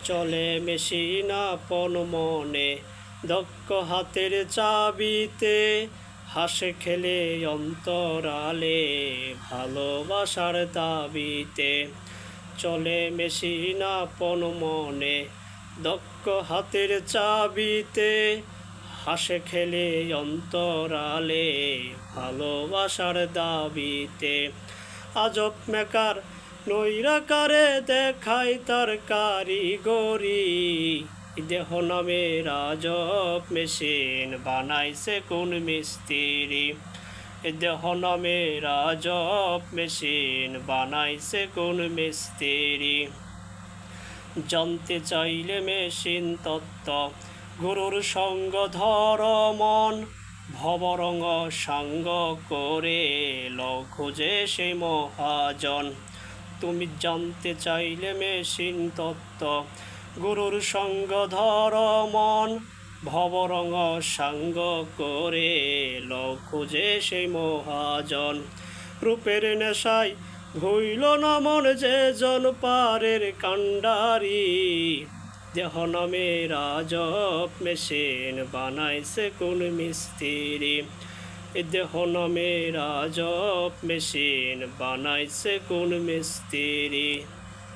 চলে মেশিন আপন মনে, দক্ষ হাতের চাবিতে, হাসে খেলে অন্তরালে, ভালোবাসার দাবিতে। চলে মেশিন আপন মনে, দক্ষ হাতের চাবিতে, হাসে খেলে অন্তরালে, ভালোবাসার দাবিতে। আজব মেকার নৈরাকারে দেখায় তার কারিগরি, দেহ নামের আজব মেশিন বানাইছে কোন মিস্ত্রি। দেহ নামের আজব মেশিন বানাইছে কোন মিস্ত্রি। জানতে চাইলে মেশিন তত্ত্ব, গুরুর সঙ্গ ধর মন, ভবরঙ্গ সাঙ্গ করে খুঁজে সেই মহাজন। তুমি জানতে চাইলে মেশিন তত্ত্ব, গুরুর সঙ্গ ধর মন, ভবরঙ্গ সাঙ্গ করে খুঁজে সেই মহাজন। রূপের নেশায় ভুইল না মন যে জন পারের কাণ্ডারি, দেহ নামের আজব মেশিন বানাইছে কোন মিস্ত্রি। দেহ নামের আজব মেশিন বানাইছে কোন মিস্ত্রি।